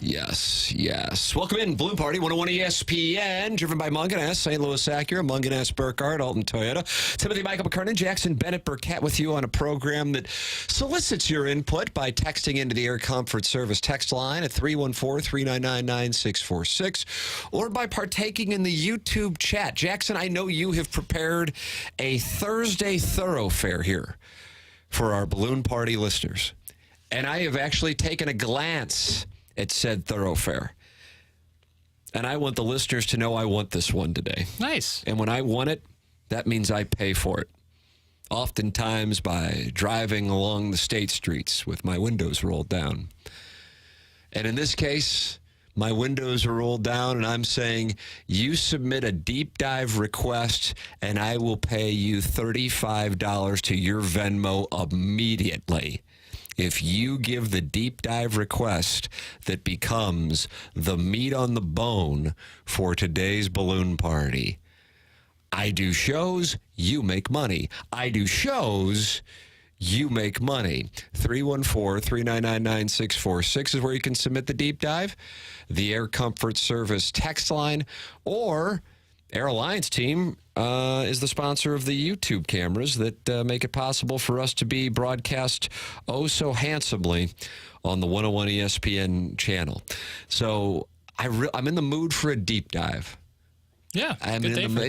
Yes, yes. Welcome in, Balloon Party, 101 ESPN, driven by Munganess, St. Louis Acura, Munganess, Burkhardt, Alton Toyota. Timothy, Michael McKernan, Jackson Bennett, Burkett with you on a program that solicits your input by texting into the Air Comfort Service text line at 314-399-9646 or by partaking in the YouTube chat. Jackson, I know you have prepared a Thursday thoroughfare here for our Balloon Party listeners, and I have actually taken a glance at said thoroughfare. And I want the listeners to know I want this one today. Nice. And when I want it, that means I pay for it. Oftentimes by driving along the state streets with my windows rolled down. And in this case, my windows are rolled down and I'm saying, you submit a deep dive request and I will pay you $35 to your Venmo immediately if you give the deep dive request that becomes the meat on the bone for today's balloon party. I do shows, you make money. I do shows, you make money. 314-399-9646 is where you can submit the deep dive. The Air Comfort Service text line, or Air Alliance team is the sponsor of the YouTube cameras that make it possible for us to be broadcast oh so handsomely on the 101 ESPN channel. So I'm in the mood for a deep dive. Yeah, and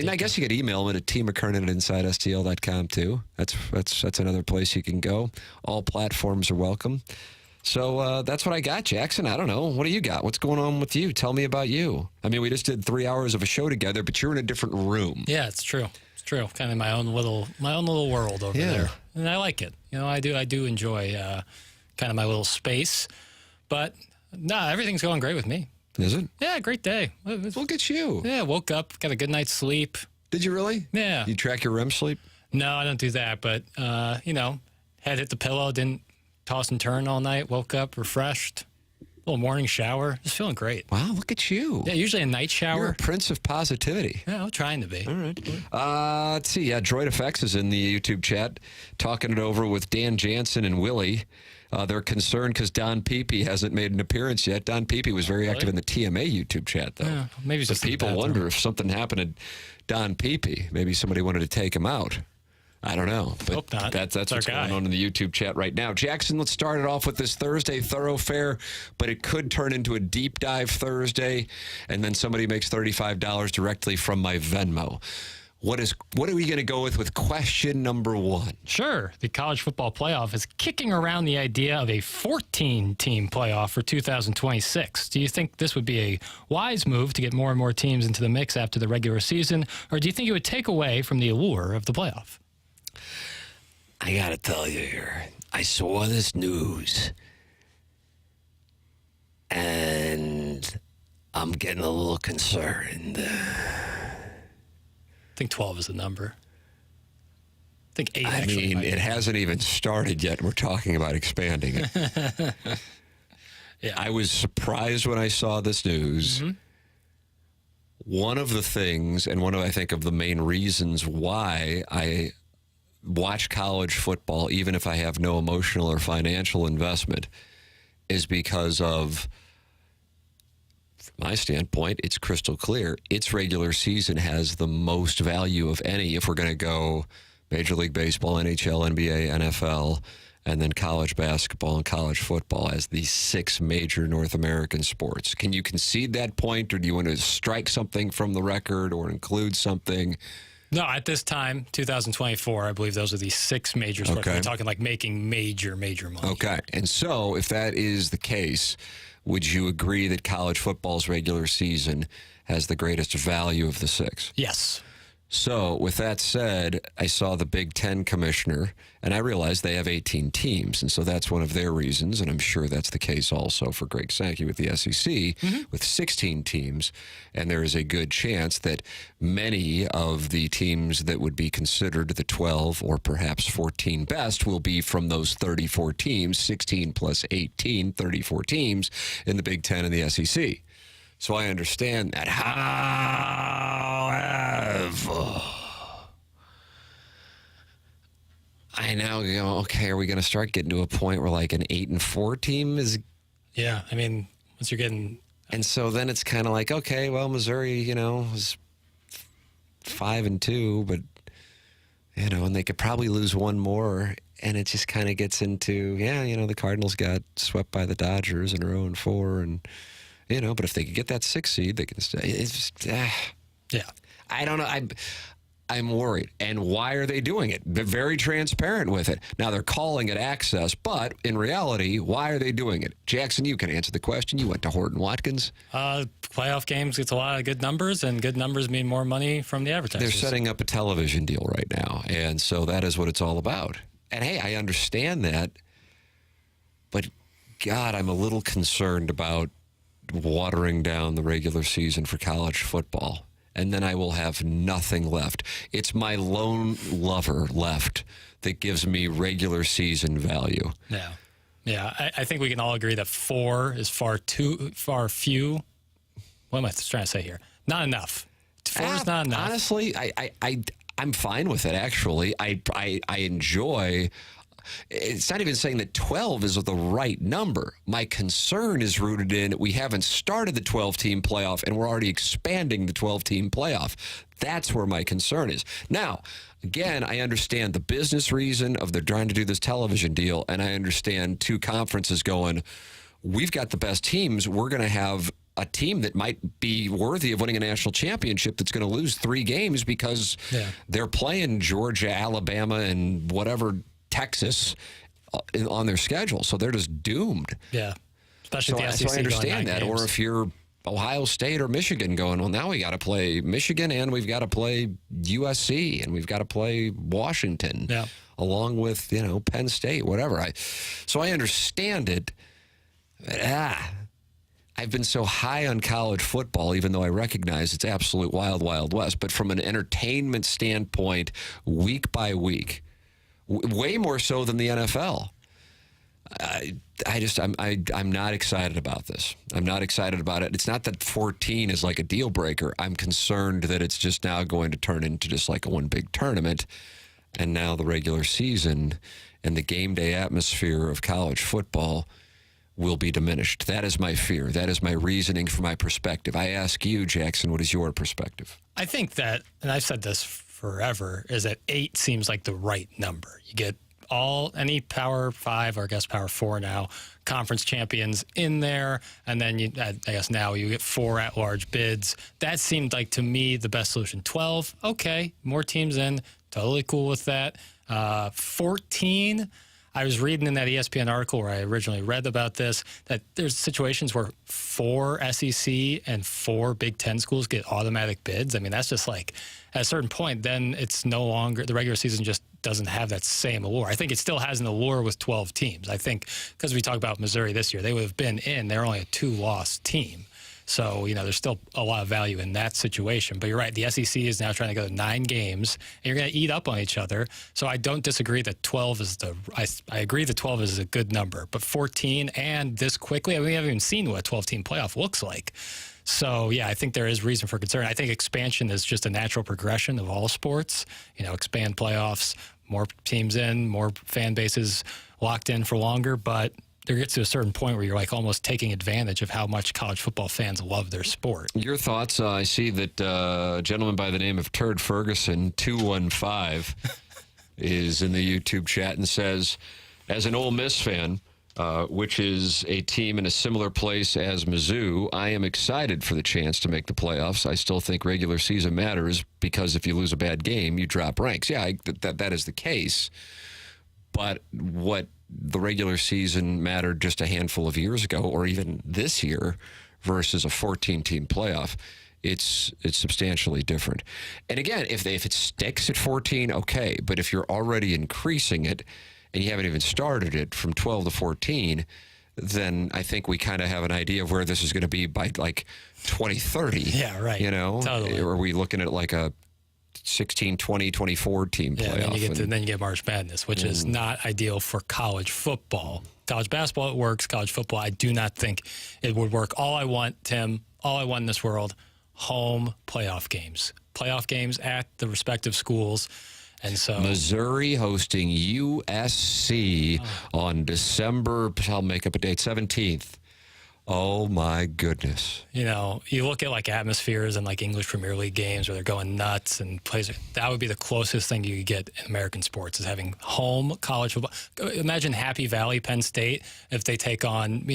I guess you could email them at tmckernan at InsideSTL.com too. That's another place you can go. All platforms are welcome. So that's what I got, Jackson. I don't know. What do you got? What's going on with you? Tell me about you. I mean, we just did 3 hours of a show together, but you're in a different room. Yeah, it's true. It's true. Kind of my own little world over there, and I like it. You know, I do enjoy kind of my little space. But no, everything's going great with me. Is it? Yeah, great day. Look at you. Yeah, woke up, got a good night's sleep. Did you really? Yeah. You track your REM sleep? No, I don't do that. But head hit the pillow, didn't toss and turn all night, woke up refreshed, little morning shower, just feeling great. Wow, look at you. Yeah, usually a night shower. You're a prince of positivity. Yeah, I'm trying to be. All right. Let's see. Yeah, Droid FX is in the YouTube chat, talking it over with Dan Jansen and Willie. They're concerned because Don Peepee hasn't made an appearance yet. Don Peepee was very active in the TMA YouTube chat, though. Yeah, maybe so people wonder if something happened to Don Peepee. Maybe somebody wanted to take him out. I don't know, but hope not. That's what's going on in the YouTube chat right now. Jackson, let's start it off with this Thursday thoroughfare, but it could turn into a deep dive Thursday, and then somebody makes $35 directly from my Venmo. What are we going to go with question number one? Sure. The college football playoff is kicking around the idea of a 14-team playoff for 2026. Do you think this would be a wise move to get more and more teams into the mix after the regular season, or do you think it would take away from the allure of the playoff? I got to tell you here, I saw this news, and I'm getting a little concerned. I think 12 is the number. I think 8 I mean, it hasn't even started yet, and we're talking about expanding it. Yeah. I was surprised when I saw this news. Mm-hmm. One of the things, and one of, I think, of the main reasons why I watch college football, even if I have no emotional or financial investment, is because of, from my standpoint, it's crystal clear. Its regular season has the most value of any if we're going to go Major League Baseball, NHL, NBA, NFL, and then college basketball and college football as the 6 major North American sports. Can you concede that point, or do you want to strike something from the record or include something? No, at this time, 2024, I believe those are the 6 major sports. Okay. We're talking like making major money. Okay. And so if that is the case, would you agree that college football's regular season has the greatest value of the 6? Yes. So with that said, I saw the Big Ten commissioner, and I realized they have 18 teams, and so that's one of their reasons, and I'm sure that's the case also for Greg Sankey with the SEC, with 16 teams, and there is a good chance that many of the teams that would be considered the 12 or perhaps 14 best will be from those 34 teams, 16 plus 18, 34 teams in the Big Ten and the SEC. So I understand that. However, I now go, okay, are we going to start getting to a point where like an 8-4 team is? Yeah, I mean, Once you're getting... And so then it's kind of like, okay, well, Missouri, is 5-2, but, and they could probably lose one more. And it just kind of gets into, the Cardinals got swept by the Dodgers and are 0-4. And, but if they could get that 6th seed, they can stay. It's just, yeah. I don't know. I'm worried. And why are they doing it? They're very transparent with it. Now, they're calling it access, but in reality, why are they doing it? Jackson, you can answer the question. You went to Horton Watkins. Playoff games gets a lot of good numbers, and good numbers mean more money from the advertisers. They're setting up a television deal right now, and so that is what it's all about. And, hey, I understand that, but, God, I'm a little concerned about watering down the regular season for college football. And then I will have nothing left. It's my lone lover left that gives me regular season value. Yeah. Yeah, I think we can all agree that 4 is far few. What am I trying to say here? Not enough. 4 is not enough. Honestly, I'm fine with it, actually. I enjoy... It's not even saying that 12 is the right number. My concern is rooted in we haven't started the 12-team playoff, and we're already expanding the 12-team playoff. That's where my concern is. Now, again, I understand the business reason of they're trying to do this television deal, and I understand 2 conferences going, we've got the best teams. We're going to have a team that might be worthy of winning a national championship that's going to lose 3 games because they're playing Georgia, Alabama, and whatever Texas on their schedule. So they're just doomed. Yeah. Especially the SEC. So I understand that. Games. Or if you're Ohio State or Michigan going, well, now we got to play Michigan and we've got to play USC and we've got to play Washington along with, Penn State, whatever. So I understand it. But, I've been so high on college football, even though I recognize it's absolute wild, wild west. But from an entertainment standpoint, week by week, way more so than the NFL. I'm not excited about this. I'm not excited about it. It's not that 14 is like a deal breaker. I'm concerned that it's just now going to turn into just like a one big tournament. And now the regular season and the game day atmosphere of college football will be diminished. That is my fear. That is my reasoning for my perspective. I ask you, Jackson, what is your perspective? I think that, and I've said this forever, is that 8 seems like the right number. You get any Power 5 or I guess Power 4 now conference champions in there, and then I guess now you get 4 at-large bids. That seemed like to me the best solution. 12, okay, more teams in, totally cool with that. 14, I was reading in that ESPN article where I originally read about this, that there's situations where 4 SEC and 4 Big Ten schools get automatic bids. I mean, that's just like, at a certain point, then it's no longer, the regular season just doesn't have that same allure. I think it still has an allure with 12 teams. I think, because we talk about Missouri this year, they would have been in, they're only a 2-loss team. So, there's still a lot of value in that situation. But you're right, the SEC is now trying to go to 9 games, and you're going to eat up on each other. So I don't disagree that 12 is I agree that 12 is a good number. But 14 and this quickly, we haven't even seen what a 12-team playoff looks like. So, yeah, I think there is reason for concern. I think expansion is just a natural progression of all sports. Expand playoffs, more teams in, more fan bases locked in for longer. But there gets to a certain point where you're like almost taking advantage of how much college football fans love their sport. Your thoughts? I see that a gentleman by the name of Turd Ferguson, 215, is in the YouTube chat and says, as an Ole Miss fan, which is a team in a similar place as Mizzou, I am excited for the chance to make the playoffs. I still think regular season matters because if you lose a bad game, you drop ranks. Yeah, that is the case. But what the regular season mattered just a handful of years ago, or even this year, versus a 14-team playoff, it's substantially different. And again, if it sticks at 14, okay. But if you're already increasing it, and you haven't even started it from 12 to 14, then I think we kind of have an idea of where this is going to be by like 2030. Yeah, right. Totally. Or are we looking at like a 16, 20, 24 team playoff? Yeah, then you get March Madness, which is not ideal for college football. College basketball, it works. College football, I do not think it would work. All I want, Tim, all I want in this world, home playoff games. Playoff games at the respective schools. And so Missouri hosting USC on December, I'll make up a date, 17th. Oh, my goodness. You know, you look at like atmospheres and like English Premier League games where they're going nuts and plays. That would be the closest thing you could get in American sports is having home college football. Imagine Happy Valley, Penn State, if they take on,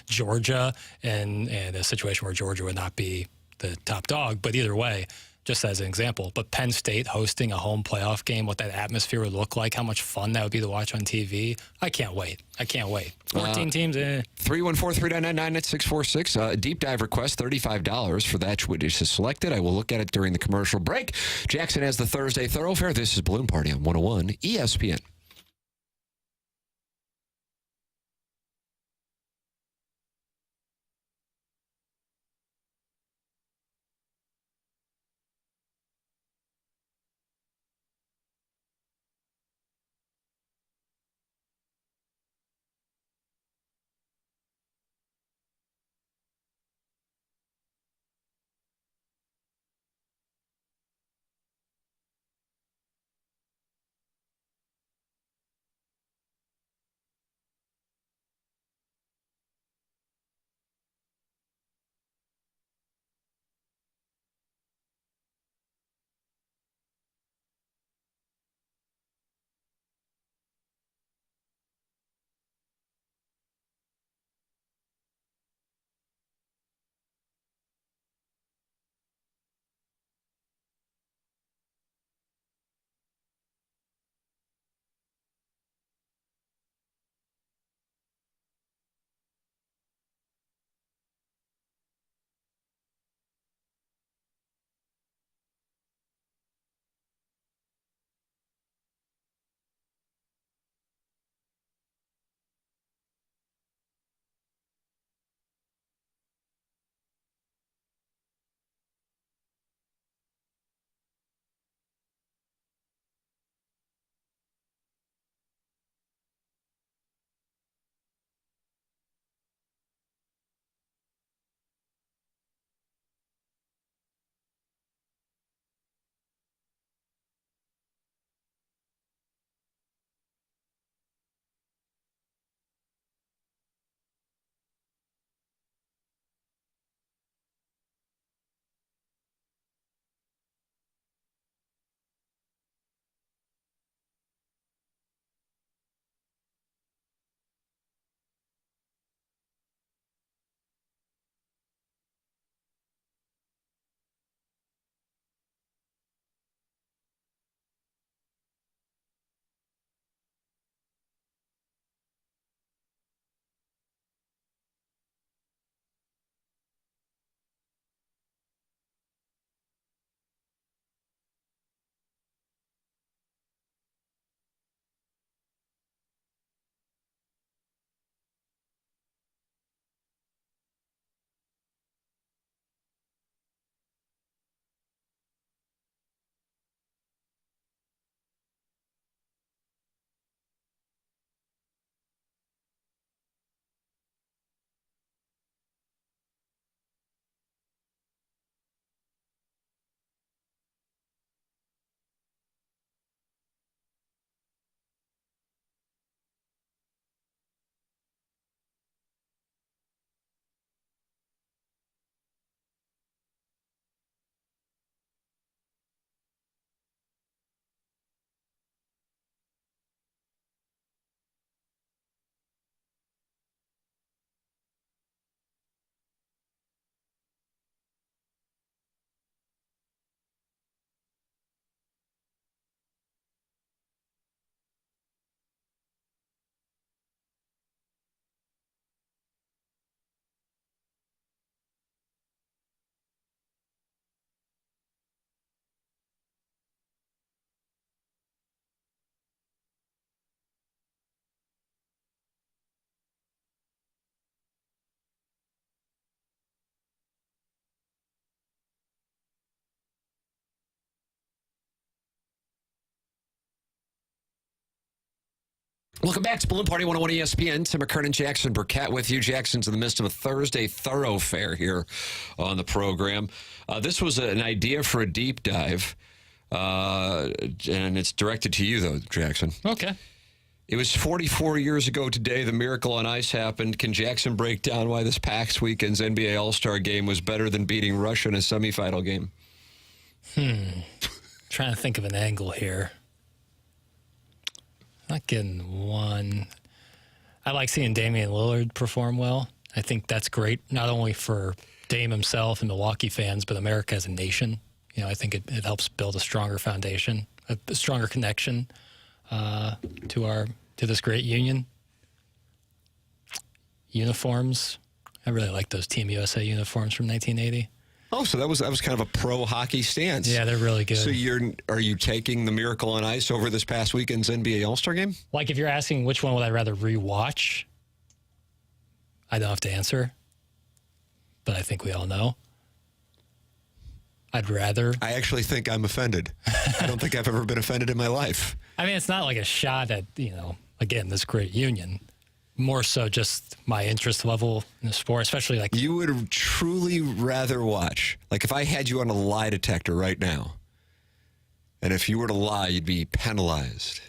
Georgia and a situation where Georgia would not be the top dog. But either way, just as an example, but Penn State hosting a home playoff game, what that atmosphere would look like, how much fun that would be to watch on TV. I can't wait. 14 teams. 314-399-9646. Deep dive request, $35 for that which is selected. I will look at it during the commercial break. Jackson has the Thursday Thoroughfare. This is Balloon Party on 101 ESPN. Welcome back to Balloon Party 101 ESPN. Tim McKernan, Jackson Burkett with you. Jackson's in the midst of a Thursday Thoroughfare here on the program. This was an idea for a deep dive, and it's directed to you, though, Jackson. Okay. It was 44 years ago today the Miracle on Ice happened. Can Jackson break down why this past weekend's NBA All-Star game was better than beating Russia in a semifinal game? Trying to think of an angle here. Not getting one. I like seeing Damian Lillard perform well. I think that's great, not only for Dame himself and Milwaukee fans, but America as a nation. You know, I think it helps build a stronger foundation, a stronger connection to this great union. Uniforms. I really like those Team USA uniforms from 1980. Oh, so that was kind of a pro hockey stance. Yeah, they're really good. So are you taking the Miracle on Ice over this past weekend's NBA All-Star game? Like, if you're asking which one would I rather rewatch, I don't have to answer, but I think we all know. I'd rather. I actually think I'm offended. I don't think I've ever been offended in my life. I mean, it's not like a shot at, again, this great union. More so just my interest level in the sport, especially like... You would truly rather watch, like if I had you on a lie detector right now, and if you were to lie, you'd be penalized.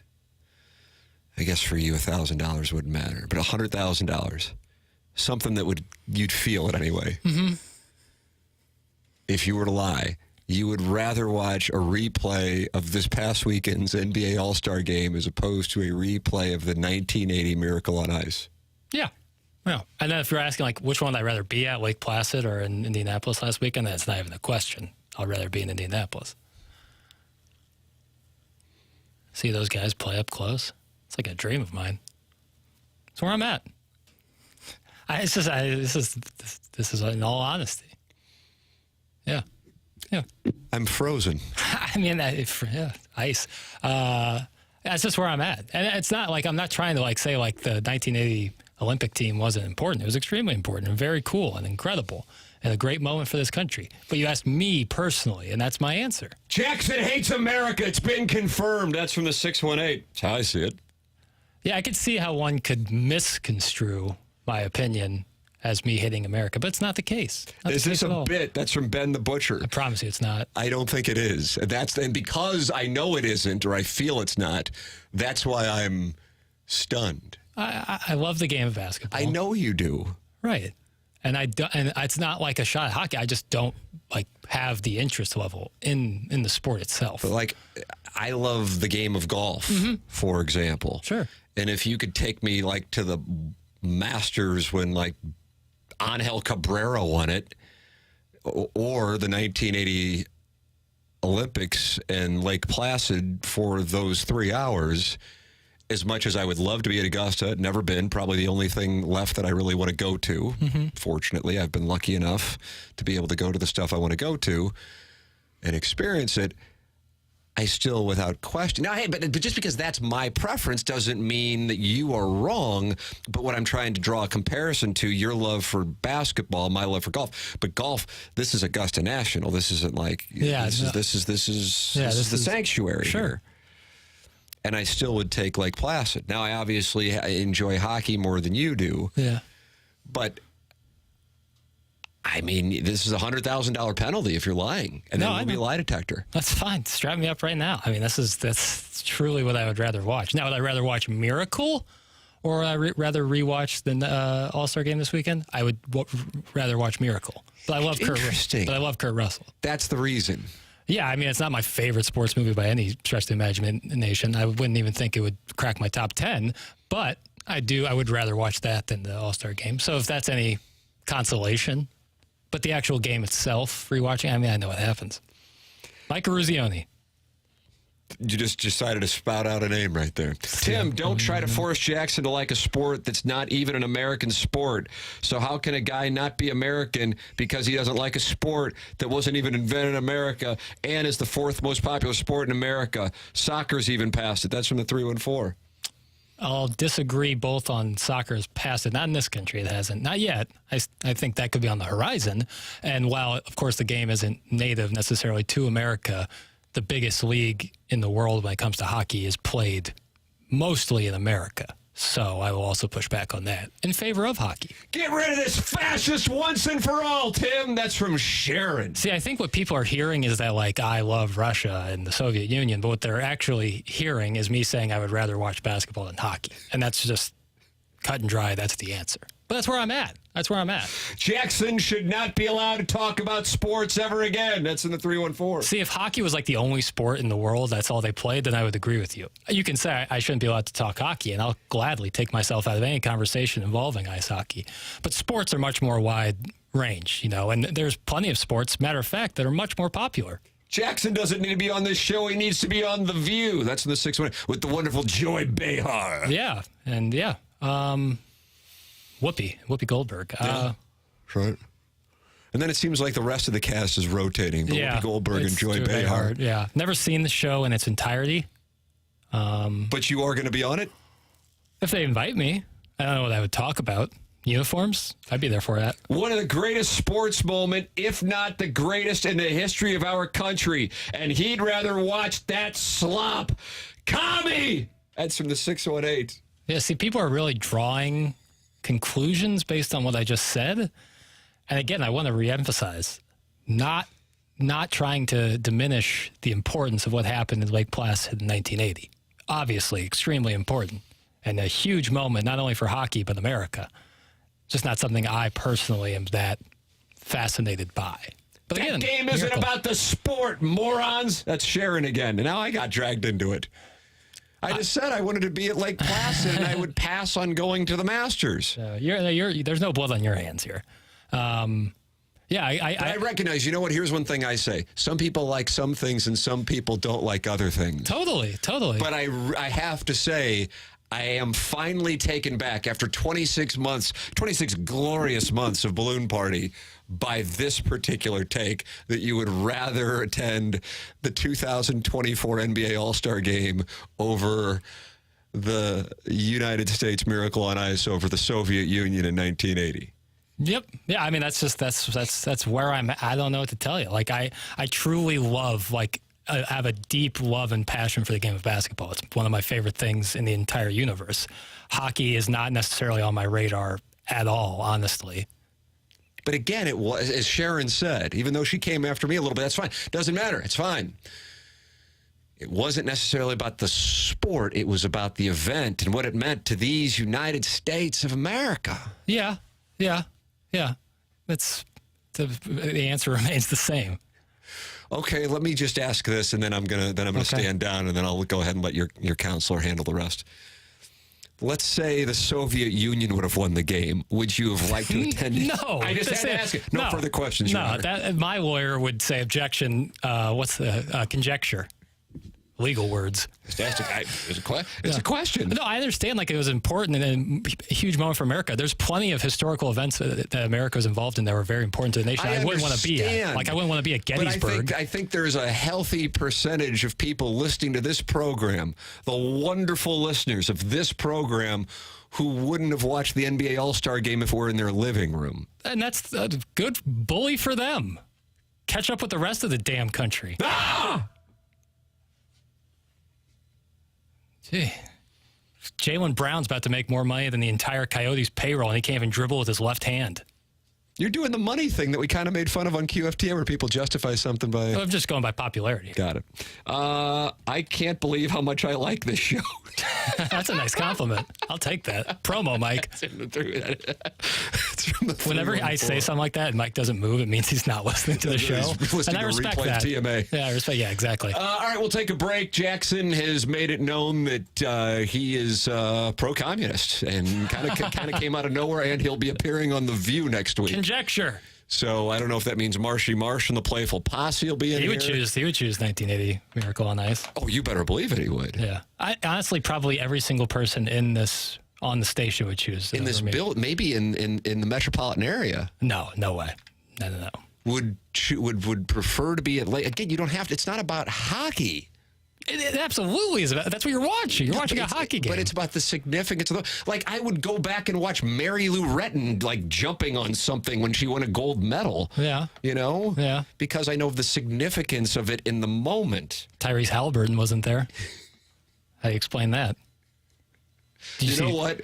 I guess for you, $1,000 wouldn't matter, but $100,000, something that you'd feel it anyway. Mm-hmm. If you were to lie, you would rather watch a replay of this past weekend's NBA All-Star game as opposed to a replay of the 1980 Miracle on Ice. Yeah. And then if you're asking, like, which one I'd rather be at, Lake Placid or in Indianapolis last weekend, that's not even a question. I'd rather be in Indianapolis. See those guys play up close. It's like a dream of mine. It's where I'm at. This is in all honesty. Yeah. I'm frozen. I mean, ice. That's just where I'm at. And it's not like I'm not trying to say the 1980 Olympic team wasn't important. It was extremely important and very cool and incredible and a great moment for this country. But you asked me personally, and that's my answer. Jackson hates America. It's been confirmed. That's from the 618. That's how I see it. Yeah, I could see how one could misconstrue my opinion as me hating America, but it's not the case. Is this a bit? That's from Ben the Butcher. I promise you it's not. I don't think it is. And because I know it isn't, or I feel it's not, that's why I'm stunned. I love the game of basketball. I know you do. Right. And it's not like a shot at hockey. I just don't have the interest level in the sport itself. But I love the game of golf, for example. Sure. And if you could take me to the Masters when Angel Cabrera won it, or the 1980 Olympics and Lake Placid for those 3 hours, as much as I would love to be at Augusta, never been, probably the only thing left that I really want to go to. Mm-hmm. Fortunately, I've been lucky enough to be able to go to the stuff I want to go to and experience it. I still, without question. Now, hey, but just because that's my preference doesn't mean that you are wrong. But what I'm trying to draw a comparison to, your love for basketball, my love for golf. But golf, this is Augusta National. This isn't this is the sanctuary. Sure. Here. And I still would take Lake Placid. Now, I obviously enjoy hockey more than you do. Yeah. But I mean, this is a $100,000 penalty if you're lying, and then it'll be a lie detector. That's fine. Strap me up right now. I mean, that's truly what I would rather watch. Now, would I rather watch Miracle, or would I rather rewatch the All-Star game this weekend? I would rather watch Miracle. But I love Kurt Russell. That's the reason. Yeah, I mean, it's not my favorite sports movie by any stretch of the imagination. I wouldn't even think it would crack my top 10, but I would rather watch that than the All-Star game. So if that's any consolation. But the actual game itself, rewatching, I mean, I know what happens. Mike Eruzione. You just decided to spout out a name right there. Tim, don't try to force Jackson to like a sport that's not even an American sport. So how can a guy not be American because he doesn't like a sport that wasn't even invented in America and is the fourth most popular sport in America? Soccer's even past it. That's from the 314. I'll disagree both on soccer's past it. Not in this country, it hasn't. Not yet. I think that could be on the horizon. And while, of course, the game isn't native necessarily to America, the biggest league in the world when it comes to hockey is played mostly in America. So I will also push back on that in favor of hockey. Get rid of this fascist once and for all, Tim. That's from Sharon. See, I think what people are hearing is that, like, I love Russia and the Soviet Union, but what they're actually hearing is me saying I would rather watch basketball than hockey. And that's just cut and dry. That's the answer. But that's where I'm at. That's where I'm at. Jackson should not be allowed to talk about sports ever again. That's in the 314. See, if hockey was like the only sport in the world, that's all they played, then I would agree with you. You can say I shouldn't be allowed to talk hockey, and I'll gladly take myself out of any conversation involving ice hockey. But sports are much more wide range, you know, and there's plenty of sports, matter of fact, that are much more popular. Jackson doesn't need to be on this show. He needs to be on The View. That's in the 6-1 with the wonderful Joy Behar. Yeah, and yeah. Whoopi Goldberg. Right. And then it seems like the rest of the cast is rotating. But Whoopi Goldberg and Joy Behar. Yeah. Never seen the show in its entirety. But you are going to be on it? If they invite me. I don't know what I would talk about. Uniforms? I'd be there for that. One of the greatest sports moment, if not the greatest in the history of our country. And he'd rather watch that slop. Commie! That's from the 618. Yeah, see, people are really drawing conclusions based on what I just said. And again, I want to reemphasize, not trying to diminish the importance of what happened in Lake Placid in 1980. Obviously, extremely important and a huge moment, not only for hockey, but America. Just not something I personally am that fascinated by. But that again, game isn't about the sport, morons. That's Sharon again. And now I got dragged into it. I just said I wanted to be at Lake Placid, and I would pass on going to the Masters. There's no blood on your hands here. I recognize, you know what, here's one thing I say. Some people like some things, and some people don't like other things. Totally. But I have to say, I am finally taken back after 26 glorious months of Balloon Party by this particular take that you would rather attend the 2024 NBA All-Star Game over the United States Miracle on Ice over the Soviet Union in 1980. Yep. Yeah, I mean, that's where I'm at. I don't know what to tell you. Like, I truly love, like, I have a deep love and passion for the game of basketball. It's one of my favorite things in the entire universe. Hockey is not necessarily on my radar at all, honestly. But again, it was, as Sharon said, even though she came after me a little bit, that's fine. Doesn't matter. It's fine. It wasn't necessarily about the sport. It was about the event and what it meant to these United States of America. Yeah. It's the answer remains the same. Okay, let me just ask this, and then I'm gonna stand down, and then I'll go ahead and let your counselor handle the rest. Let's say the Soviet Union would have won the game. Would you have liked to attend it? No. I just had to ask it. No further questions, Your Honor. My lawyer would say objection. What's the conjecture? Legal words. It's a question. No, I understand. Like, it was important and a huge moment for America. There's plenty of historical events that America was involved in that were very important to the nation. I wouldn't want to be at. Like, I wouldn't want to be at Gettysburg. But I think there's a healthy percentage of people listening to this program, the wonderful listeners of this program, who wouldn't have watched the NBA All-Star Game if it were in their living room. And that's a good bully for them. Catch up with the rest of the damn country. Ah! Gee. Jaylen Brown's about to make more money than the entire Coyotes payroll, and he can't even dribble with his left hand. You're doing the money thing that we kind of made fun of on QFTA, where people justify something by... I'm just going by popularity. Got it. I can't believe how much I like this show. That's a nice compliment. I'll take that. Promo, Mike. Whenever I say something like that and Mike doesn't move, it means he's not listening to the show. And I respect that. TMA. Yeah, I respect. Yeah, exactly. All right, we'll take a break. Jackson has made it known that he is pro-communist and kind of came out of nowhere, and he'll be appearing on The View next week. Conjecture. So I don't know if that means Marshy Marsh and the Playful Posse will be in here. He would choose 1980 Miracle on Ice. Oh, you better believe it, he would. Yeah. I honestly, probably every single person on the station would choose. In this bill, maybe in the metropolitan area. No way. No. Would prefer to be at late. Again, you don't have to. It's not about hockey. It absolutely is. That's what you're watching. You're watching a hockey game. But it's about the significance of like, I would go back and watch Mary Lou Retton, like, jumping on something when she won a gold medal. Yeah. You know? Yeah. Because I know the significance of it in the moment. Tyrese Halliburton wasn't there. How do you explain that? You know what?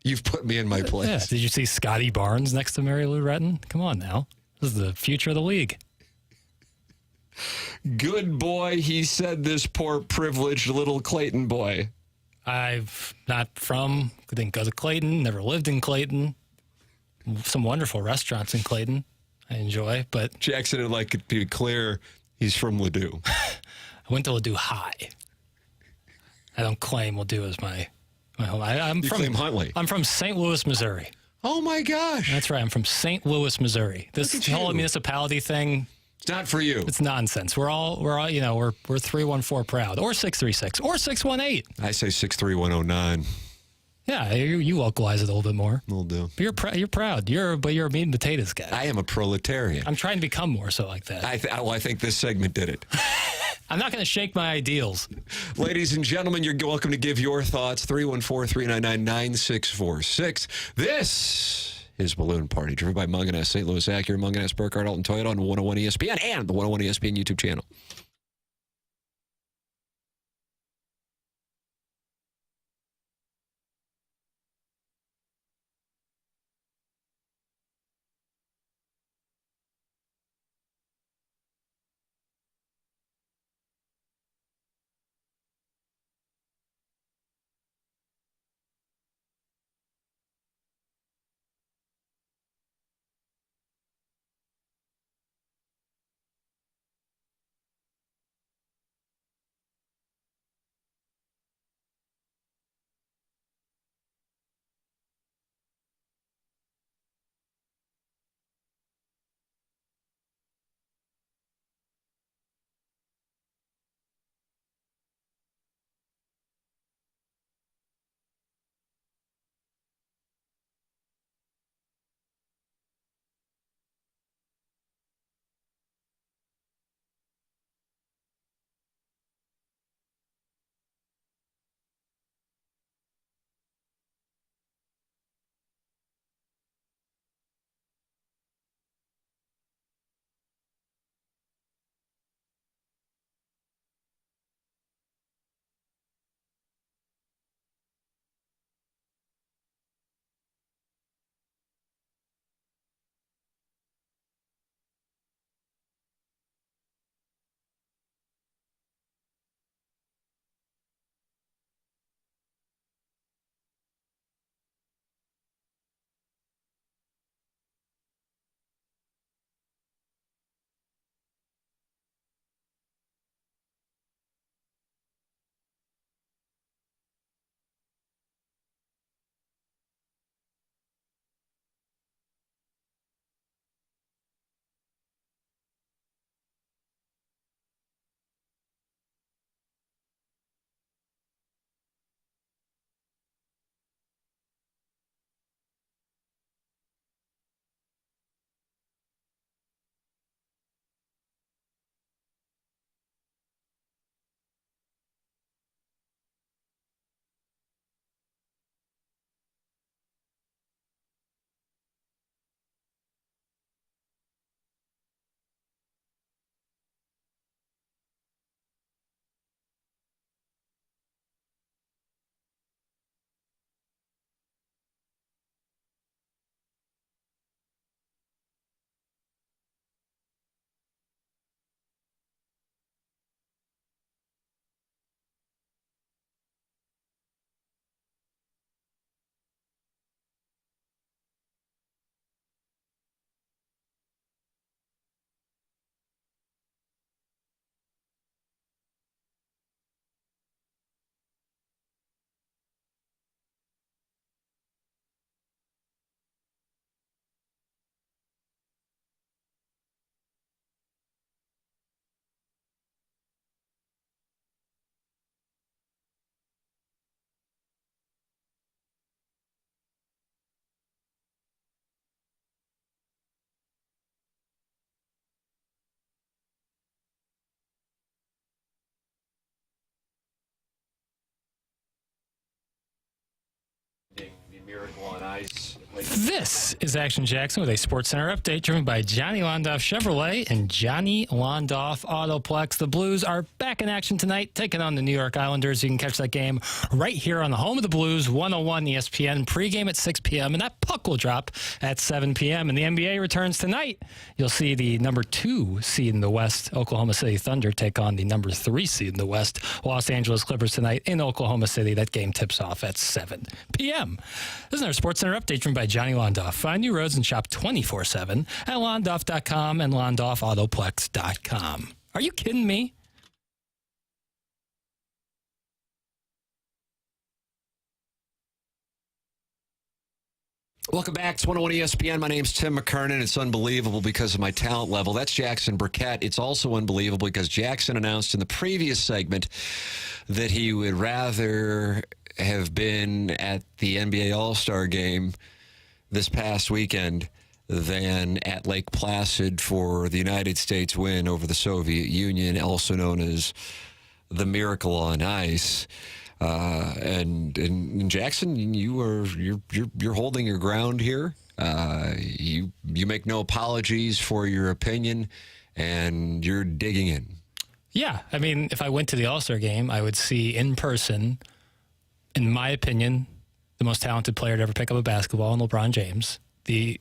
You've put me in my place. Yeah. Did you see Scotty Barnes next to Mary Lou Retton? Come on now. This is the future of the league. Good boy, he said, this poor privileged little Clayton boy. I've didn't go to Clayton, never lived in Clayton. Some wonderful restaurants in Clayton I enjoy, but... Jackson would like to be clear, he's from Ladue. I went to Ladue High. I don't claim Ladue as my home. Claim Huntley. I'm from St. Louis, Missouri. Oh, my gosh. That's right. I'm from St. Louis, Missouri. This whole municipality thing... It's not for you. It's nonsense. We're 314 proud, or 636, or 618. I say 63109. Yeah, you localize it a little bit more. Will do. But you're proud. You're a meat and potatoes guy. I am a proletarian. I'm trying to become more so like that. I think this segment did it. I'm not going to shake my ideals. Ladies and gentlemen, you're welcome to give your thoughts. 314-399-9646. This is Balloon Party, driven by Munganess, St. Louis Acura, Munganess, Burkhardt, Alton, Toyota on 101 ESPN and the 101 ESPN YouTube channel. Miracle on Ice. This is Action Jackson with a Sports Center update driven by Johnny Londoff Chevrolet and Johnny Londoff Autoplex. The Blues are back in action tonight, taking on the New York Islanders. You can catch that game right here on the home of the Blues, 101 ESPN, pregame at 6 p.m., and that puck will drop at 7 p.m. And the NBA returns tonight. You'll see the number 2 seed in the West, Oklahoma City Thunder, take on the number 3 seed in the West, Los Angeles Clippers, tonight in Oklahoma City. That game tips off at 7 p.m. This is our Sports Center update driven by Johnny Londoff. Find new roads and shop 24/7 at londoff.com and londoffautoplex.com. Are you kidding me? Welcome back. It's 101 ESPN. My name's Tim McKernan. It's unbelievable because of my talent level. That's Jackson Burkett. It's also unbelievable because Jackson announced in the previous segment that he would rather have been at the NBA All-Star Game this past weekend than at Lake Placid for the United States win over the Soviet Union, also known as the Miracle on Ice. And Jackson, you're holding your ground here. You make no apologies for your opinion, and you're digging in. Yeah, I mean, if I went to the All-Star Game, I would see in person, in my opinion, the most talented player to ever pick up a basketball in LeBron James, the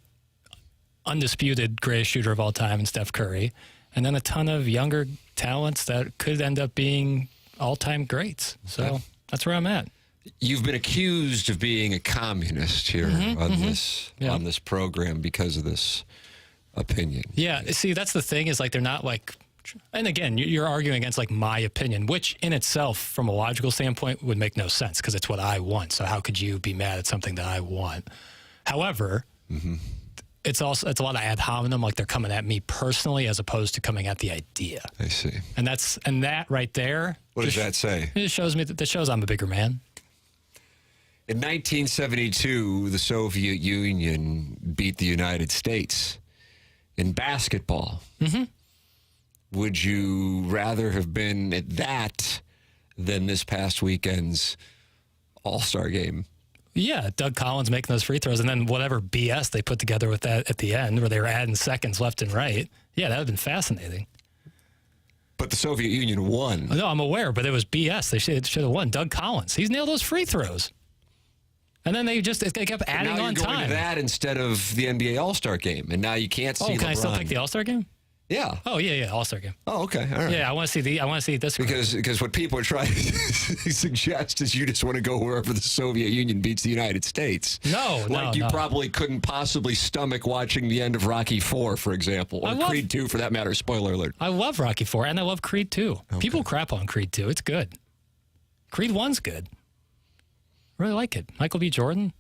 undisputed greatest shooter of all time in Steph Curry, and then a ton of younger talents that could end up being all-time greats. So that's where I'm at. You've been accused of being a communist here on this program because of this opinion. Yeah, see, that's the thing is, like, they're not like, and again, you're arguing against, like, my opinion, which in itself, from a logical standpoint, would make no sense because it's what I want. So how could you be mad at something that I want? However, it's a lot of ad hominem, like they're coming at me personally as opposed to coming at the idea. I see. And that right there. What does that say? It shows me that shows I'm a bigger man. In 1972, the Soviet Union beat the United States in basketball. Would you rather have been at that than this past weekend's All-Star game? Yeah, Doug Collins making those free throws, and then whatever BS they put together with that at the end, where they were adding seconds left and right. Yeah, that would have been fascinating. But the Soviet Union won. No, I'm aware, but it was BS. They should have won. Doug Collins, he's nailed those free throws. And then they kept adding on time. Now you're going to that instead of the NBA All-Star game, and now you can't see LeBron. Can I still pick the All-Star game? Yeah. Oh, yeah, All-Star game. Oh, okay. All right. Yeah, I want to see this. Because what people are trying to suggest is you just want to go wherever the Soviet Union beats the United States. No, you probably couldn't possibly stomach watching the end of Rocky IV, for example, or Creed II, for that matter. Spoiler alert. I love Rocky IV, and I love Creed II. Okay. People crap on Creed II. It's good. Creed I's good. Really like it. Michael B. Jordan.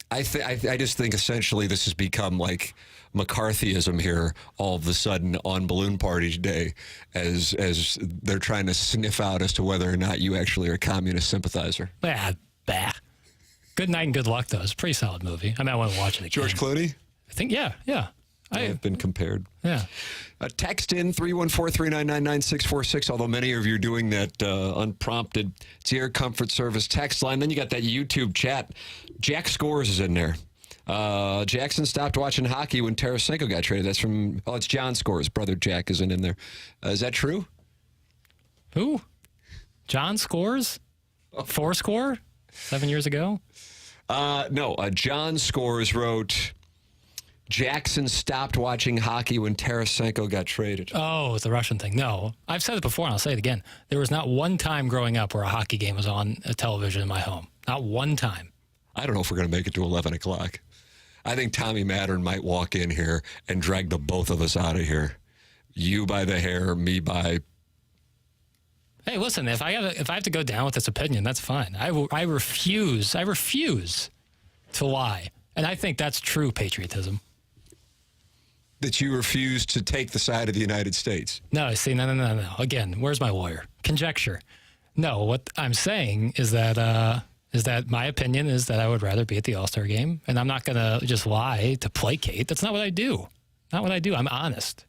I just think essentially this has become like McCarthyism here all of a sudden on Balloon Party Day as they're trying to sniff out as to whether or not you actually are a communist sympathizer. Bah. Good night and good luck, though. It's a pretty solid movie. I mean, I want to watch it again. George Clooney? I think, yeah. I have been compared. Yeah. Text in 314-399-9646, although many of you are doing that unprompted. It's the Air Comfort Service text line. Then you got that YouTube chat. Jack Scores is in there. Jackson stopped watching hockey when Tarasenko got traded. That's from, it's John Scores. Brother Jack isn't in there. Is that true? Who? John Scores? Four score? 7 years ago? No, John Scores wrote, Jackson stopped watching hockey when Tarasenko got traded. Oh, it's the Russian thing. No, I've said it before and I'll say it again. There was not one time growing up where a hockey game was on a television in my home. Not one time. I don't know if we're going to make it to 11 o'clock. I think Tommy Mattern might walk in here and drag the both of us out of here. You by the hair, me by... Hey, listen, if I have to go down with this opinion, that's fine. I refuse to lie. And I think that's true patriotism. That you refuse to take the side of the United States. No. Again, where's my lawyer? Conjecture. No, what I'm saying is that my opinion is that I would rather be at the All-Star game, and I'm not going to just lie to placate. That's not what I do. Not what I do. I'm honest.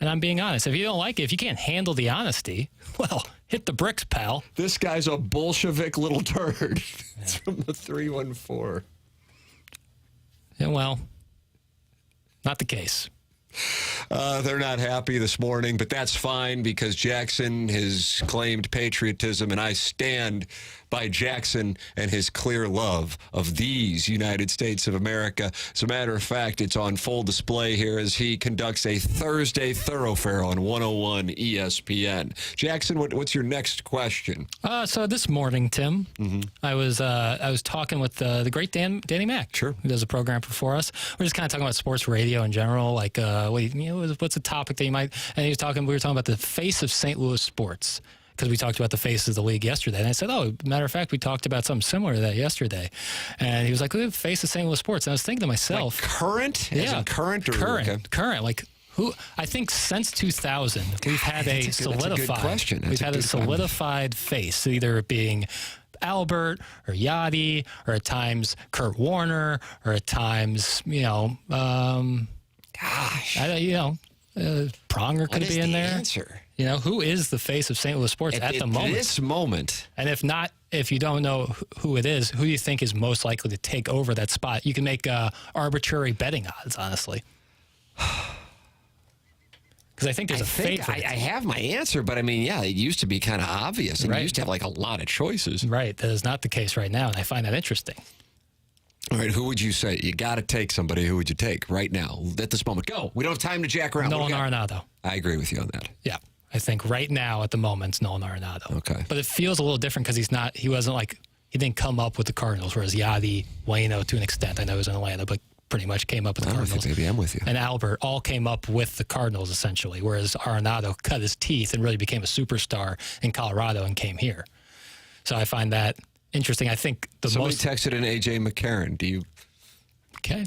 And I'm being honest. If you don't like it, if you can't handle the honesty, well, hit the bricks, pal. This guy's a Bolshevik little turd. It's from the 314. Yeah, well, not the case. They're not happy this morning, but that's fine because Jackson has claimed patriotism, and I stand by Jackson and his clear love of these United States of America. As a matter of fact, it's on full display here as he conducts a Thursday thoroughfare on 101 ESPN. Jackson, what's your next question? So this morning, Tim, I was talking with the great Danny Mac, Sure, who does a program for us. We're just kind of talking about sports radio in general, like what's a topic that you might. And we were talking about the face of St. Louis sports. Because we talked about the face of the league yesterday. And I said, matter of fact, we talked about something similar to that yesterday. And he was like, the face of St. Louis sports. And I was thinking to myself. Like current? Yeah. As in current? Or, current. Okay. Current. Like, who? I think since 2000, we've had a solidified. That's a good question. We've had a solidified face, either being Albert or Yachty, or at times Kurt Warner, or at times, Pronger could be in there. Answer? Who is the face of St. Louis sports at the moment? At this moment. And if you don't know who it is, who do you think is most likely to take over that spot? You can make arbitrary betting odds, honestly. Because I think there's a favorite. I have my answer, but it used to be kind of obvious. And you used to have like a lot of choices. Right. That is not the case right now, and I find that interesting. All right, who would you say? You got to take somebody. Who would you take right now at this moment? Go. We don't have time to jack around. Nolan Arenado. I agree with you on that. Yeah. I think right now at the moment it's Nolan Arenado. Okay. But it feels a little different because he didn't come up with the Cardinals, whereas Yachty, Waino to an extent, I know he was in Atlanta, but pretty much came up with the Cardinals. Maybe I'm with you. And Albert all came up with the Cardinals essentially, whereas Arenado cut his teeth and really became a superstar in Colorado and came here. So I find that interesting. I think Somebody texted in AJ McKernan. Do you? Okay.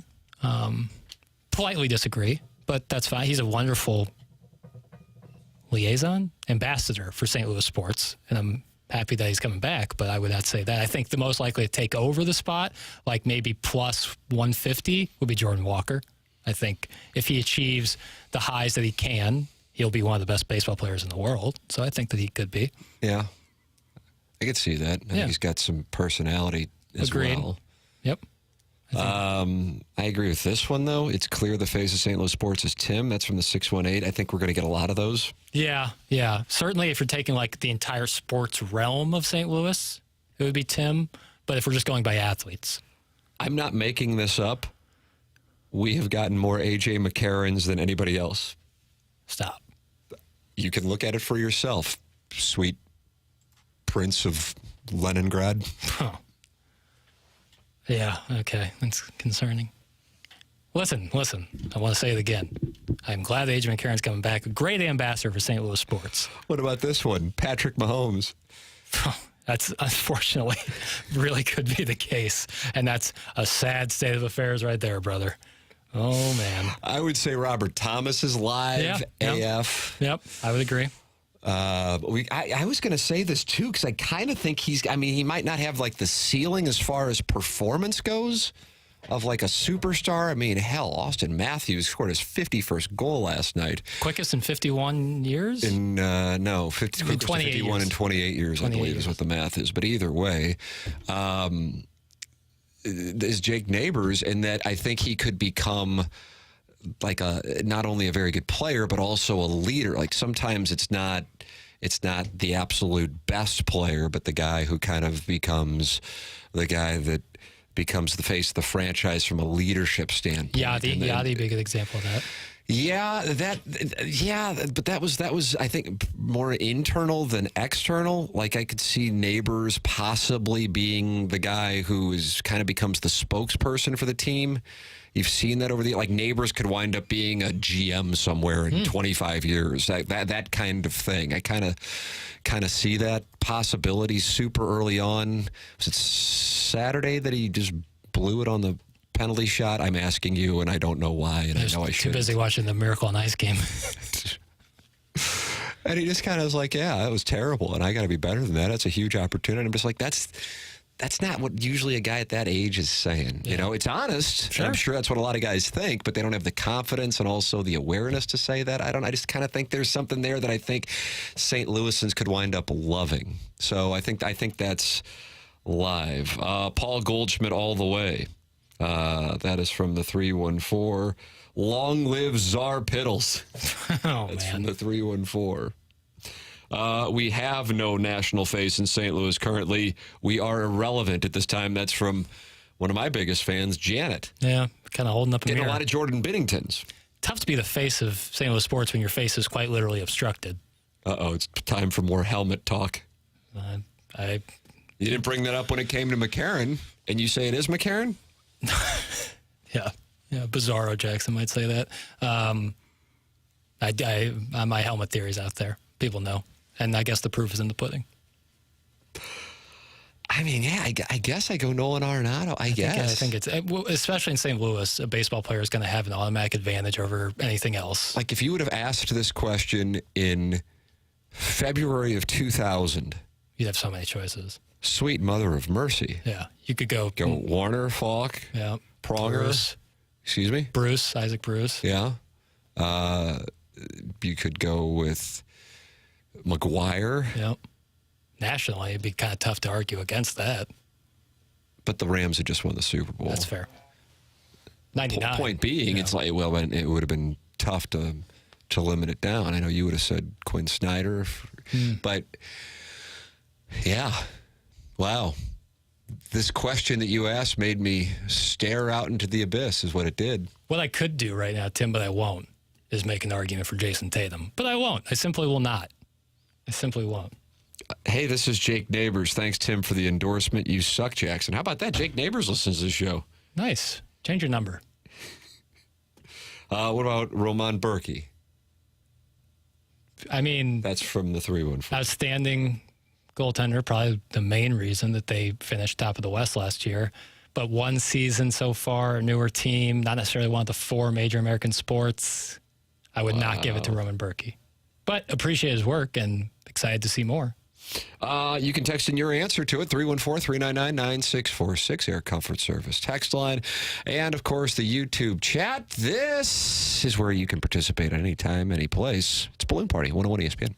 Politely disagree, but that's fine. He's a wonderful ambassador for St. Louis sports, and I'm happy that he's coming back, but I would not say that. I think the most likely to take over the spot, like maybe plus 150, would be Jordan Walker. I think if he achieves the highs that he can, he'll be one of the best baseball players in the world. So I think that he could be. Yeah. I could see that. I think he's got some personality as well. Yep. I agree with this one, though. It's clear the face of St. Louis sports is Tim. That's from the 618. I think we're going to get a lot of those. Yeah. Certainly if you're taking like the entire sports realm of St. Louis, it would be Tim. But if we're just going by athletes. I'm not making this up. We have gotten more A.J. McCarrans than anybody else. Stop. You can look at it for yourself, sweet Prince of Leningrad. Huh. Yeah, okay. That's concerning. Listen. I want to say it again. I'm glad that A.J. McCarron's coming back. A great ambassador for St. Louis sports. What about this one? Patrick Mahomes. That's unfortunately really could be the case. And that's a sad state of affairs right there, brother. Oh, man. I would say Robert Thomas is live. AF. Yep, I would agree. I was going to say this too because I kind of think he might not have like the ceiling as far as performance goes of like a superstar. Austin Matthews scored his 51st goal last night. Quickest in 51 years? In 51 and 28 years, I believe is what the math is. But either way, is Jake Neighbors, in that I think he could become like not only a very good player, but also a leader. Like sometimes it's not the absolute best player, but the guy who kind of becomes the guy that becomes the face of the franchise from a leadership standpoint. Yachty, be a good example of that. But that was I think more internal than external. Like I could see Neighbors possibly being the guy who kind of becomes the spokesperson for the team. You've seen that over like Neighbors could wind up being a GM somewhere in 25 years. That kind of thing. I kind of see that possibility super early on. Was it Saturday that he just blew it on the penalty shot? I'm asking you, and I don't know why, and I know I should. Too busy watching the Miracle on Ice game. And he just kind of was like, yeah, that was terrible, and I got to be better than that. That's a huge opportunity. I'm just like, that's not what usually a guy at that age is saying. Yeah. It's honest. Sure. I'm sure that's what a lot of guys think, but they don't have the confidence and also the awareness to say that. I just kind of think there's something there that I think St. Louisans could wind up loving. So I think that's live. Paul Goldschmidt all the way. That is from the 314. Long live Czar Piddles. Oh, That's man. from the 314. We have no national face in St. Louis currently. We are irrelevant at this time. That's from one of my biggest fans, Janet. Yeah, kind of holding up a Getting mirror. a lot of Jordan Binningtons. Tough to be the face of St. Louis sports when your face is quite literally obstructed. Uh-oh, it's time for more helmet talk. I You didn't bring that up when it came to McKernan, and you say it is McKernan? Yeah, Bizarro Jackson might say that. My helmet theory's out there. People know. And I guess the proof is in the pudding. I mean, yeah, I guess I go Nolan Arenado. I guess. I think it's, especially in St. Louis, a baseball player is going to have an automatic advantage over anything else. Like, if you would have asked this question in February of 2000, You'd have so many choices. sweet mother of mercy. Yeah, you could go Warner, Falk, yeah, Pronger. Excuse me? Isaac Bruce. Yeah. You could go with McGuire. Yep. Nationally, it'd be kind of tough to argue against that. But the Rams had just won the Super Bowl. That's fair. 99. Point being, it's like, well, it would have been tough to limit it down. I know you would have said Quinn Snyder, but yeah, wow. This question that you asked made me stare out into the abyss, is what it did. What I could do right now, Tim, but I won't, is make an argument for Jason Tatum. But I won't. I simply will not. I simply won't. Hey, this is Jake Neighbors. Thanks, Tim, for the endorsement. You suck, Jackson. How about that? Jake Neighbors listens to the show. Nice. Change your number. What about Roman Berkey? I mean, That's from the 314. outstanding goaltender, probably the main reason that they finished top of the West last year. But one season so far, a newer team, not necessarily one of the four major American sports. I would not give it to Roman Berkey. But appreciate his work and excited to see more. You can text in your answer to it, 314-399-9646, Air Comfort Service text line. And, of course, the YouTube chat. This is where you can participate anytime, any place. It's Balloon Party, 101 ESPN.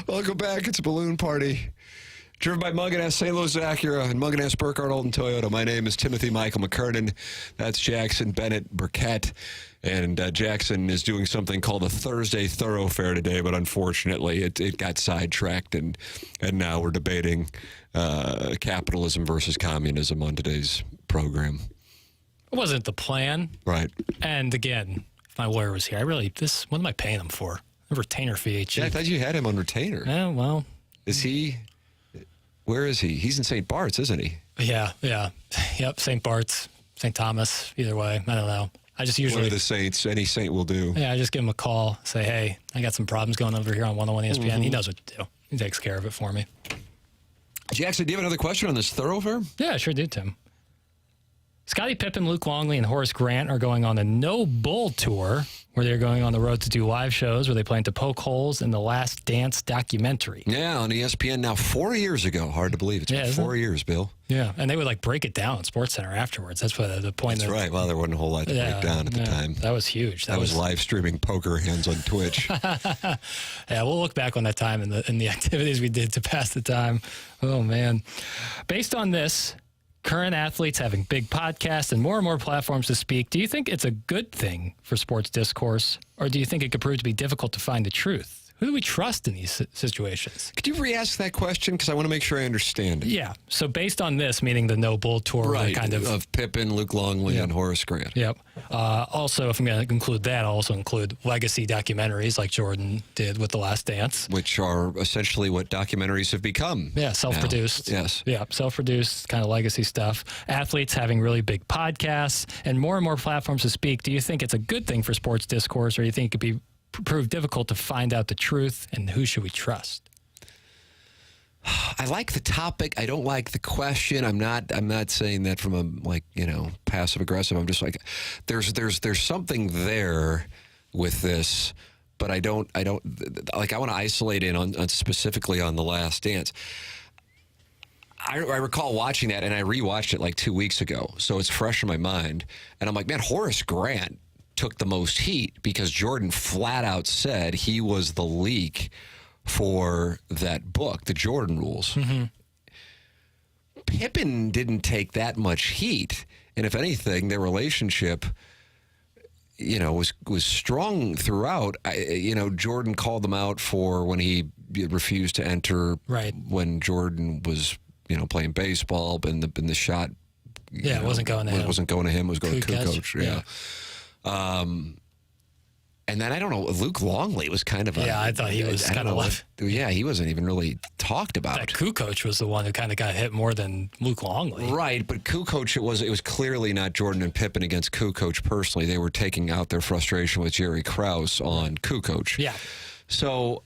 Welcome back. It's a balloon party. Driven by Munganess, St. Louis Acura, and Munganess, Burkhardt, Alton Toyota. My name is Timothy Michael McKernan. That's Jackson Bennett Burkett. And Jackson is doing something called a Thursday Thoroughfare today, but unfortunately it got sidetracked, and now we're debating capitalism versus communism on today's program. It wasn't the plan. Right. And again, if my lawyer was here, what am I paying him for? A retainer fee. Yeah, I thought you had him on retainer. Yeah, well. Is he? Where is he? He's in St. Bart's, isn't he? Yeah. Yep, St. Bart's, St. Thomas, either way. I don't know. I just usually... One of the saints. Any saint will do. Yeah, I just give him a call, say, hey, I got some problems going over here on 101 ESPN. Mm-hmm. He knows what to do. He takes care of it for me. Jackson, do you have another question on this thoroughfare? Yeah, I sure do, Tim. Scottie Pippen, Luke Longley, and Horace Grant are going on the No Bull Tour, where they're going on the road to do live shows where they plan to poke holes in the Last Dance documentary. Yeah, on ESPN now 4 years ago. Hard to believe. It's been 4 years, Bill. Yeah, and they would break it down at SportsCenter afterwards. That's what the point. That's right. Well, there wasn't a whole lot to break down at the time. That was huge. That was live streaming poker hands on Twitch. Yeah, we'll look back on that time and the activities we did to pass the time. Oh, man. Based on this, current athletes having big podcasts and more platforms to speak, do you think it's a good thing for sports discourse, or do you think it could prove to be difficult to find the truth? Who do we trust in these situations? Could you re-ask that question? Because I want to make sure I understand it. Yeah. So based on this, meaning the No Bull Tour, right, kind of Pippen, Luke Longley, and Horace Grant. Yep. Also, if I'm going to include that, I'll also include legacy documentaries like Jordan did with The Last Dance. Which are essentially what documentaries have become. Yeah, self-produced. Now. Yes. Yeah, self-produced kind of legacy stuff. Athletes having really big podcasts and more platforms to speak. Do you think it's a good thing for sports discourse, or do you think it could be prove difficult to find out the truth, and who should we trust? I like the topic. I don't like the question. I'm not saying that from a passive aggressive. I'm just like, there's something there with this, but I don't like. I want to isolate in on specifically on The Last Dance. I recall watching that, and I rewatched it like 2 weeks ago, so it's fresh in my mind. And I'm like, man, Horace Grant took the most heat because Jordan flat out said he was the leak for that book, The Jordan Rules. Mm-hmm. Pippen didn't take that much heat, and if anything, their relationship, was strong throughout. Jordan called them out for when he refused to enter. Right. When Jordan was, playing baseball, and the shot. It wasn't going to him. It wasn't going to him. It was going to Kukoc. Yeah. And then I don't know. Luke Longley was kind of I thought he was kind of left. Yeah, he wasn't even really talked about. That Kukoc was the one who kind of got hit more than Luke Longley. Right, but Kukoc, it was clearly not Jordan and Pippen against Kukoc personally. They were taking out their frustration with Jerry Krause on Kukoc. Yeah. So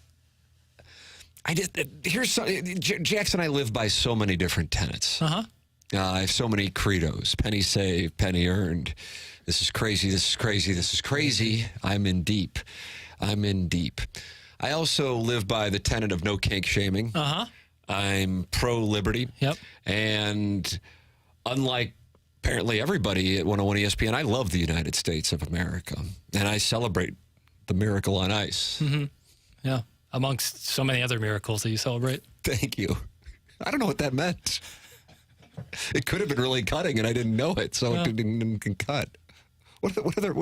Jackson. I live by so many different tenets. I have so many credos: penny saved, penny earned. This is crazy. This is crazy. This is crazy. I'm in deep. I also live by the tenet of no kink shaming. I'm pro-liberty. Yep. And unlike apparently everybody at 101 ESPN, I love the United States of America. And I celebrate the miracle on ice. Mm-hmm. Yeah. Amongst so many other miracles that you celebrate. Thank you. I don't know what that meant. It could have been really cutting, and I didn't know it, so it didn't cut. What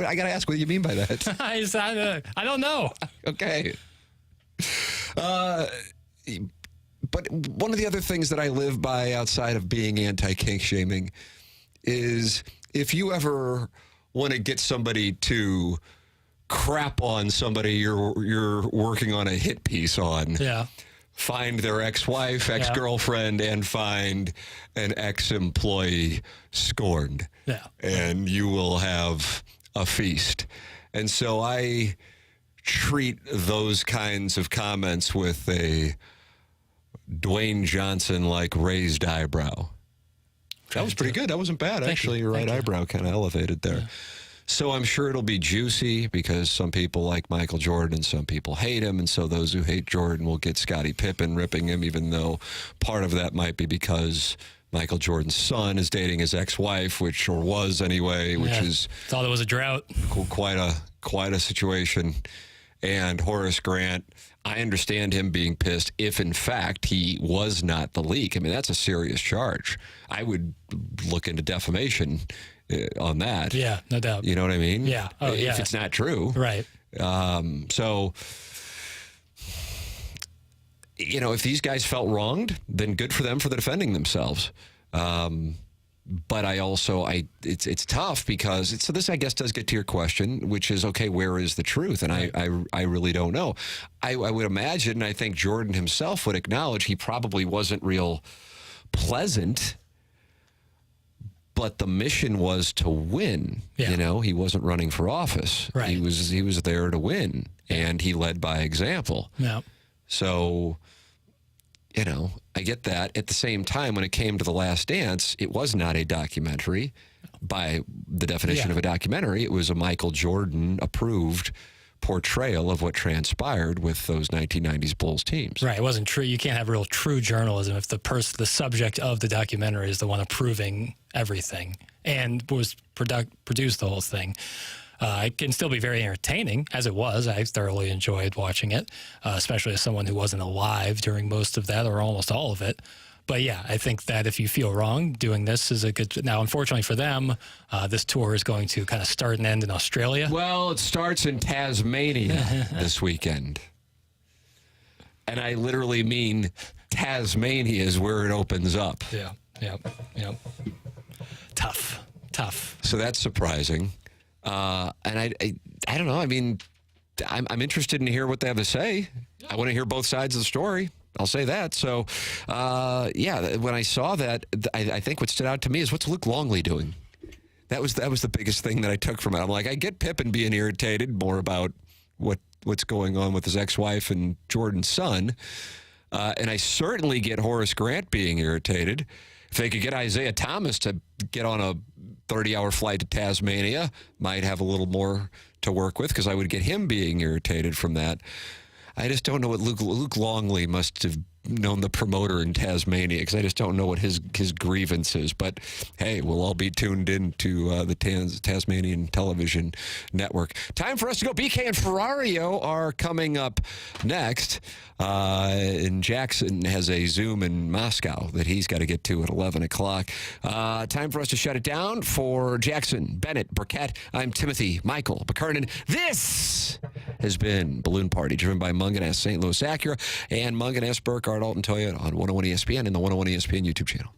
I got to ask, what do you mean by that? I don't know. Okay. But one of the other things that I live by outside of being anti-kink shaming is if you ever want to get somebody to crap on somebody you're working on a hit piece on. Yeah. Find their ex-wife, ex-girlfriend, and find an ex-employee scorned. Yeah. And you will have a feast. And so I treat those kinds of comments with a Dwayne Johnson-like raised eyebrow. That was pretty good. That wasn't bad, actually. Your right eyebrow kind of elevated there. Yeah. So I'm sure it'll be juicy because some people like Michael Jordan and some people hate him. And so those who hate Jordan will get Scottie Pippen ripping him, even though part of that might be because Michael Jordan's son is dating his ex-wife, which is thought it was a drought. Quite a situation. And Horace Grant, I understand him being pissed if, in fact, he was not the leak. I mean, that's a serious charge. I would look into defamation on that. Yeah, no doubt. You know what I mean? Yeah. Oh, yeah. If it's not true. Right. So, if these guys felt wronged, then good for them for defending themselves. But it's tough because so this, I guess, does get to your question, which is, okay, where is the truth? And I really don't know. I would imagine, I think Jordan himself would acknowledge he probably wasn't real pleasant, but the mission was to win. Yeah. He wasn't running for office. Right. He was there to win, and he led by example. Yeah. So, I get that. At the same time, when it came to The Last Dance, it was not a documentary by the definition of a documentary. It was a Michael Jordan approved portrayal of what transpired with those 1990s Bulls teams. Right. It wasn't true. You can't have real true journalism if the subject of the documentary is the one approving everything and produced the whole thing. It can still be very entertaining, as it was. I thoroughly enjoyed watching it, especially as someone who wasn't alive during most of that or almost all of it. But yeah, I think that if you feel wrong, doing this is a good... Now, unfortunately for them, this tour is going to kind of start and end in Australia. Well, it starts in Tasmania this weekend. And I literally mean Tasmania is where it opens up. Yeah. Tough. So that's surprising. And I don't know. I mean, I'm interested in hear what they have to say. I want to hear both sides of the story. I'll say that. So, when I saw that, I think what stood out to me is what's Luke Longley doing? That was the biggest thing that I took from it. I'm like, I get Pippen being irritated more about what's going on with his ex-wife and Jordan's son. And I certainly get Horace Grant being irritated. If they could get Isaiah Thomas to get on a 30-hour flight to Tasmania, might have a little more to work with because I would get him being irritated from that. I just don't know what Luke Longley must have known the promoter in Tasmania because I just don't know what his grievance is. But, hey, we'll all be tuned in to the Tasmanian television network. Time for us to go. BK and Ferrario are coming up next. And Jackson has a Zoom in Moscow that he's got to get to at 11 o'clock. Time for us to shut it down. For Jackson, Bennett, Burkett, I'm Timothy Michael McKernan. This has been Balloon Party, driven by Munganess St. Louis Acura and Munganess Burkhardt Alton Toyota on 101 ESPN and the 101 ESPN YouTube channel.